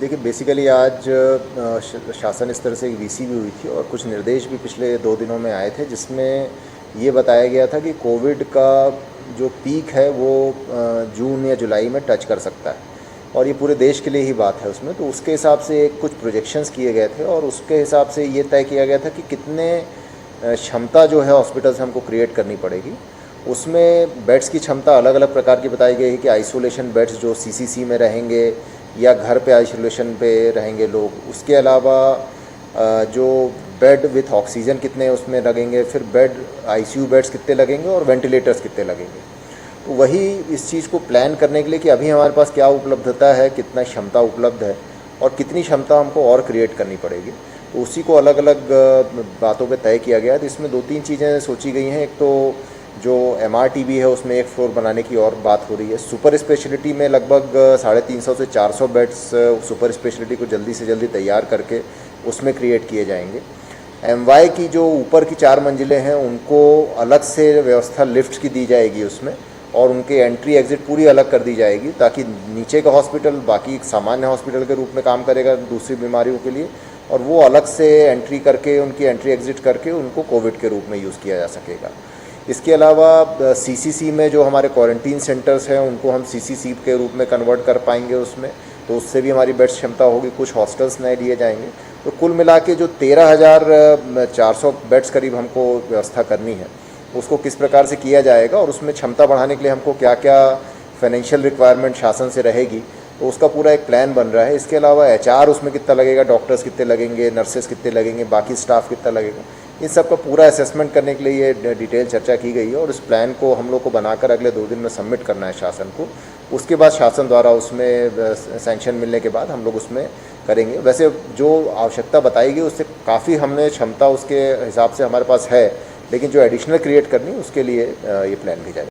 देखिए बेसिकली आज शासन स्तर से एक वीसी भी हुई थी और कुछ निर्देश भी पिछले 2 दिनों में आए थे, जिसमें ये बताया गया था कि कोविड का जो पीक है वो जून या जुलाई में टच कर सकता है और ये पूरे देश के लिए ही बात है उसमें। तो उसके हिसाब से कुछ प्रोजेक्शंस किए गए थे और उसके हिसाब से ये तय किया गया था कि कितने क्षमता जो है हॉस्पिटल से हमको क्रिएट करनी पड़ेगी। उसमें बेड्स की क्षमता अलग अलग प्रकार की बताई गई है कि आइसोलेशन बेड्स जो सीसीसी में रहेंगे या घर पे आइसोलेशन पे रहेंगे लोग, उसके अलावा जो बेड विथ ऑक्सीजन कितने उसमें लगेंगे, फिर बेड आईसीयू बेड्स कितने लगेंगे और वेंटिलेटर्स कितने लगेंगे। तो वही इस चीज़ को प्लान करने के लिए कि अभी हमारे पास क्या उपलब्धता है, कितना क्षमता उपलब्ध है और कितनी क्षमता हमको और क्रिएट करनी पड़ेगी, तो उसी को अलग अलग बातों पे तय किया गया है। तो इसमें 2-3 चीज़ें सोची गई हैं। एक तो जो MRTB है उसमें एक फ्लोर बनाने की और बात हो रही है। सुपर स्पेशलिटी में लगभग 350 से 400 बेड्स सुपर स्पेशलिटी को जल्दी से जल्दी तैयार करके उसमें क्रिएट किए जाएंगे। MY की जो ऊपर की 4 मंजिलें हैं उनको अलग से व्यवस्था लिफ्ट की दी जाएगी उसमें, और उनके एंट्री एग्ज़िट पूरी अलग कर दी जाएगी ताकि नीचे का हॉस्पिटल बाकी सामान्य हॉस्पिटल के रूप में काम करेगा दूसरी बीमारियों के लिए, और वो अलग से एंट्री करके उनकी एंट्री एग्ज़िट करके उनको कोविड के रूप में यूज़ किया जा सकेगा। इसके अलावा CCC में जो हमारे क्वारंटीन सेंटर्स हैं उनको हम CCC के रूप में कन्वर्ट कर पाएंगे उसमें, तो उससे भी हमारी बेड्स क्षमता होगी। कुछ हॉस्टल्स नए लिए जाएंगे। तो कुल मिला के जो 13,400 बेड्स करीब हमको व्यवस्था करनी है, उसको किस प्रकार से किया जाएगा और उसमें क्षमता बढ़ाने के लिए हमको क्या क्या फाइनेंशियल रिक्वायरमेंट शासन से रहेगी, तो उसका पूरा एक प्लान बन रहा है। इसके अलावा HR उसमें कितना लगेगा, डॉक्टर्स कितने लगेंगे, नर्सेस कितने लगेंगे, बाकी स्टाफ कितना लगेगा, इन सब का पूरा असेसमेंट करने के लिए ये डिटेल चर्चा की गई है और इस प्लान को हम लोग को बनाकर अगले 2 दिन में सबमिट करना है शासन को। उसके बाद शासन द्वारा उसमें सैंक्शन मिलने के बाद हम लोग उसमें करेंगे। वैसे जो आवश्यकता बताई गई उससे काफ़ी हमने क्षमता उसके हिसाब से हमारे पास है, लेकिन जो एडिशनल क्रिएट करनी उसके लिए ये प्लान भी जाएगा।